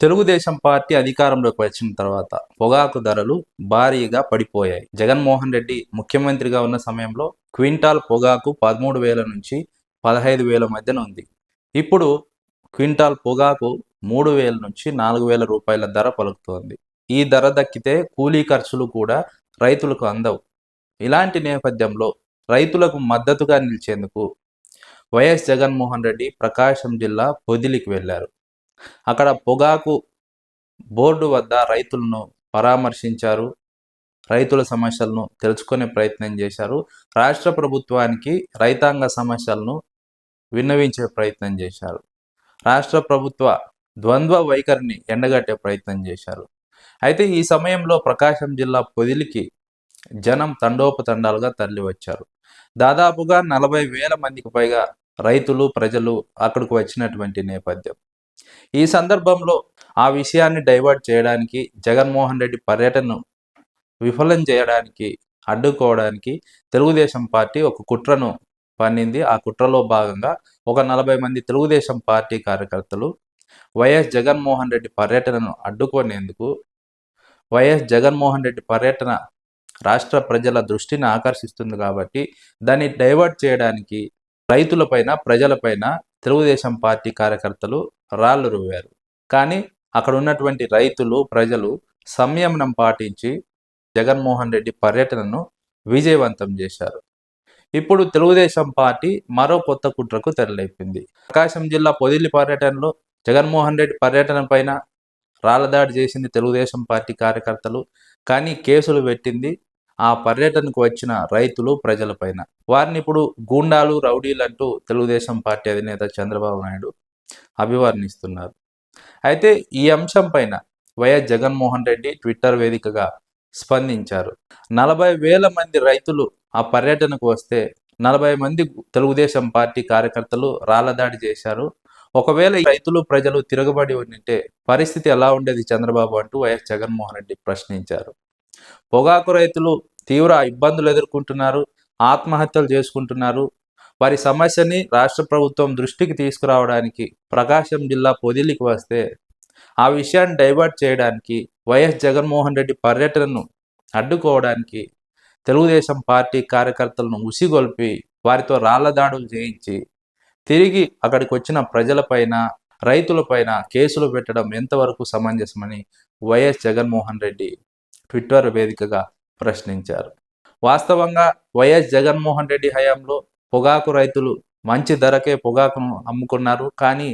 Telugu Desam party అధికారంలోకి వచ్చిన తర్వాత పొగాకు ధరలు భారీగా పడిపోయాయి. జగన్మోహన్ రెడ్డి ముఖ్యమంత్రిగా ఉన్న సమయంలో క్వింటాల్ పొగాకు 13,000 నుంచి 15,000 మధ్యన ఉంది. ఇప్పుడు క్వింటాల్ పొగాకు 3,000 నుంచి 4,000 రూపాయల ధర పలుకుతోంది. ఈ ధర దక్కితే కూలీ ఖర్చులు కూడా రైతులకు అందవు. ఇలాంటి నేపథ్యంలో రైతులకు మద్దతుగా నిలిచేందుకు వైఎస్ జగన్మోహన్ రెడ్డి ప్రకాశం జిల్లా పొదిలికి వెళ్లారు. అక్కడ పొగాకు బోర్డు వద్ద రైతులను పరామర్శించారు. రైతుల సమస్యలను తెలుసుకునే ప్రయత్నం చేశారు. రాష్ట్ర ప్రభుత్వానికి రైతాంగ సమస్యలను విన్నవించే ప్రయత్నం చేశారు. రాష్ట్ర ప్రభుత్వ ద్వంద్వ వైఖరిని ఎండగట్టే ప్రయత్నం చేశారు. అయితే ఈ సమయంలో ప్రకాశం జిల్లా పొదిలికి జనం తండోపతండాలుగా తరలివచ్చారు. దాదాపుగా 40,000 మందికి పైగా రైతులు ప్రజలు అక్కడికి వచ్చినటువంటి నేపథ్యం. ఈ సందర్భంలో ఆ విషయాన్ని డైవర్ట్ చేయడానికి, జగన్మోహన్ రెడ్డి పర్యటనను విఫలం చేయడానికి, అడ్డుకోవడానికి తెలుగుదేశం పార్టీ ఒక కుట్రను పన్నింది. ఆ కుట్రలో భాగంగా ఒక 40 మంది తెలుగుదేశం పార్టీ కార్యకర్తలు వైఎస్ జగన్మోహన్ రెడ్డి పర్యటనను అడ్డుకునేందుకు, వైఎస్ జగన్మోహన్ రెడ్డి పర్యటన రాష్ట్ర ప్రజల దృష్టిని ఆకర్షిస్తుంది కాబట్టి దాన్ని డైవర్ట్ చేయడానికి రైతులపైన, ప్రజలపైన తెలుగుదేశం పార్టీ కార్యకర్తలు రాళ్లు రువ్వారు. కానీ అక్కడ ఉన్నటువంటి రైతులు, ప్రజలు సంయమనం పాటించి జగన్మోహన్ రెడ్డి పర్యటనను విజయవంతం చేశారు. ఇప్పుడు తెలుగుదేశం పార్టీ మరో కొత్త కుట్రకు తెరలేపింది. ప్రకాశం జిల్లా పొదిలి పర్యటనలో జగన్మోహన్ రెడ్డి పర్యటన పైన రాళ్లదాడి చేసింది తెలుగుదేశం పార్టీ కార్యకర్తలు. కానీ కేసులు పెట్టింది ఆ పర్యటనకు వచ్చిన రైతులు, ప్రజలపైన. వారిని ఇప్పుడు గూండాలు, రౌడీలు అంటూ తెలుగుదేశం పార్టీ అధినేత చంద్రబాబు నాయుడు అభివర్ణిస్తున్నారు. అయితే ఈ అంశం పైన వైఎస్ జగన్మోహన్ రెడ్డి ట్విట్టర్ వేదికగా స్పందించారు. 40,000 మంది రైతులు ఆ పర్యటనకు వస్తే 40 మంది తెలుగుదేశం పార్టీ కార్యకర్తలు రాళ్లదాడి చేశారు. ఒకవేళ ఈ రైతులు, ప్రజలు తిరగబడి ఉంటే పరిస్థితి ఎలా ఉండేది చంద్రబాబు అంటూ వైఎస్ జగన్మోహన్ రెడ్డి ప్రశ్నించారు. పొగాకు రైతులు తీవ్ర ఇబ్బందులు ఎదుర్కొంటున్నారు, ఆత్మహత్యలు చేసుకుంటున్నారు. వారి సమస్యని రాష్ట్ర ప్రభుత్వం దృష్టికి తీసుకురావడానికి ప్రకాశం జిల్లా పొదిలికి వస్తే ఆ విషయాన్ని డైవర్ట్ చేయడానికి, వైఎస్ జగన్మోహన్ రెడ్డి పర్యటనను అడ్డుకోవడానికి తెలుగుదేశం పార్టీ కార్యకర్తలను ఉసిగొల్పి వారితో రాళ్ల దాడులు చేయించి తిరిగి అక్కడికి వచ్చిన ప్రజలపైన, రైతులపైన కేసులు పెట్టడం ఎంతవరకు సమంజసమని వైఎస్ జగన్మోహన్ రెడ్డి ట్విట్టర్ వేదికగా ప్రశ్నించారు. వాస్తవంగా వైఎస్ జగన్మోహన్ రెడ్డి హయాంలో పొగాకు రైతులు మంచి ధరకే పొగాకును అమ్ముకున్నారు. కానీ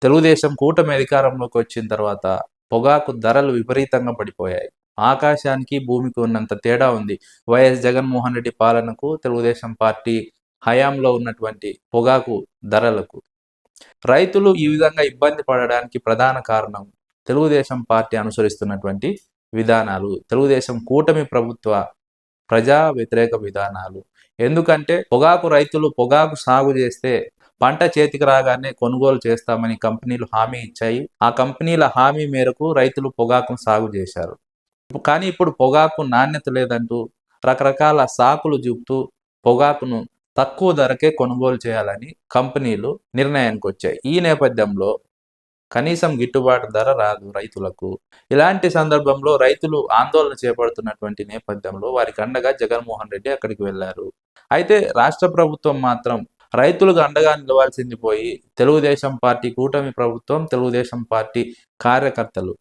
తెలుగుదేశం కూటమి అధికారంలోకి వచ్చిన తర్వాత పొగాకు ధరలు విపరీతంగా పడిపోయాయి. ఆకాశానికి భూమికి ఉన్నంత తేడా ఉంది వైఎస్ జగన్మోహన్ రెడ్డి పాలనకు, తెలుగుదేశం పార్టీ హయాంలో ఉన్నటువంటి పొగాకు ధరలకు. రైతులు ఈ విధంగా ఇబ్బంది పడడానికి ప్రధాన కారణం తెలుగుదేశం పార్టీ అనుసరిస్తున్నటువంటి విధానాలు, తెలుగుదేశం కూటమి ప్రభుత్వ ప్రజా వ్యతిరేక విధానాలు. ఎందుకంటే పొగాకు రైతులు పొగాకు సాగు చేస్తే పంట చేతికి రాగానే కొనుగోలు చేస్తామని కంపెనీలు హామీ ఇచ్చాయి. ఆ కంపెనీల హామీ మేరకు రైతులు పొగాకును సాగు చేశారు. కానీ ఇప్పుడు పొగాకు నాణ్యత లేదంటూ రకరకాల సాకులు చూపుతూ పొగాకును తక్కువ ధరకే కొనుగోలు చేయాలని కంపెనీలు నిర్ణయానికి వచ్చాయి. ఈ నేపథ్యంలో కనీసం గిట్టుబాటు ధర రాదు రైతులకు. ఇలాంటి సందర్భంలో రైతులు ఆందోళన చేపడుతున్నటువంటి నేపథ్యంలో వారికి అండగా జగన్మోహన్ రెడ్డి అక్కడికి వెళ్లారు. అయితే రాష్ట్ర ప్రభుత్వం మాత్రం రైతులకు అండగా నిలవాల్సింది పోయి తెలుగుదేశం పార్టీ కూటమి ప్రభుత్వం, తెలుగుదేశం పార్టీ కార్యకర్తలు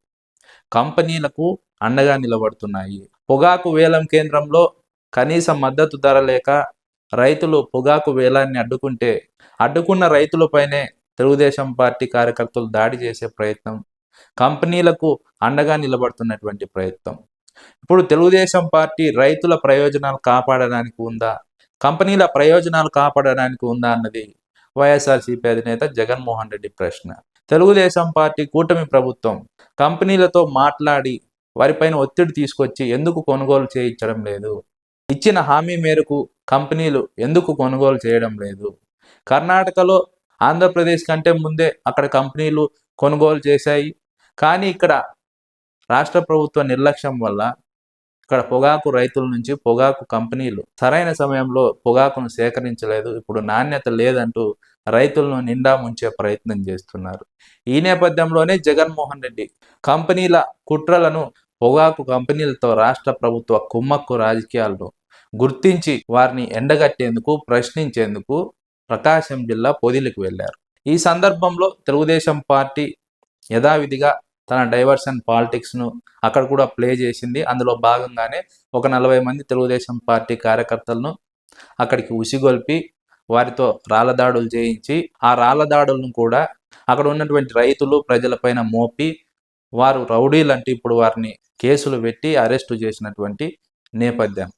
కంపెనీలకు అండగా నిలబడుతున్నాయి. పొగాకు వేలం కేంద్రంలో కనీస మద్దతు ధర లేక రైతులు పొగాకు వేలాన్ని అడ్డుకున్న రైతులపైనే తెలుగుదేశం పార్టీ కార్యకర్తలు దాడి చేసే ప్రయత్నం, కంపెనీలకు అండగా నిలబడుతున్నటువంటి ప్రయత్నం. ఇప్పుడు తెలుగుదేశం పార్టీ రైతుల ప్రయోజనాలు కాపాడడానికి ఉందా, కంపెనీల ప్రయోజనాలు కాపాడడానికి ఉందా అన్నది వైఎస్ఆర్సీపీ అధినేత జగన్మోహన్ రెడ్డి ప్రశ్న. తెలుగుదేశం పార్టీ కూటమి ప్రభుత్వం కంపెనీలతో మాట్లాడి వారిపైన ఒత్తిడి తీసుకొచ్చి ఎందుకు కొనుగోలు చేయించడం లేదు? ఇచ్చిన హామీ మేరకు కంపెనీలు ఎందుకు కొనుగోలు చేయడం లేదు? కర్ణాటకలో, ఆంధ్రప్రదేశ్ కంటే ముందే అక్కడ కంపెనీలు కొనుగోలు చేశాయి. కానీ ఇక్కడ రాష్ట్ర ప్రభుత్వ నిర్లక్ష్యం వల్ల ఇక్కడ పొగాకు రైతుల నుంచి పొగాకు కంపెనీలు సరైన సమయంలో పొగాకును సేకరించలేదు, ఇప్పుడు నాణ్యత లేదంటూ రైతులను నిండా ముంచే ప్రయత్నం చేస్తున్నారు. ఈ నేపథ్యంలోనే జగన్మోహన్ రెడ్డి కంపెనీల కుట్రలను, పొగాకు కంపెనీలతో రాష్ట్ర ప్రభుత్వ కుమ్మక్కు రాజకీయాలను గుర్తించి వారిని ఎండగట్టేందుకు, ప్రశ్నించేందుకు ప్రకాశం జిల్లా పొదిలికి వెళ్లారు. ఈ సందర్భంలో తెలుగుదేశం పార్టీ యథావిధిగా తన డైవర్షన్ పాలిటిక్స్ను అక్కడ కూడా ప్లే చేసింది. అందులో భాగంగానే ఒక 40 మంది తెలుగుదేశం పార్టీ కార్యకర్తలను అక్కడికి ఉసిగొల్పి వారితో రాళ్లదాడులు చేయించి, ఆ రాళ్లదాడులను కూడా అక్కడ ఉన్నటువంటి రైతులు ప్రజలపైన మోపి వారు రౌడీలంటే ఇప్పుడు వారిని కేసులు పెట్టి అరెస్టు చేసినటువంటి నేపథ్యం.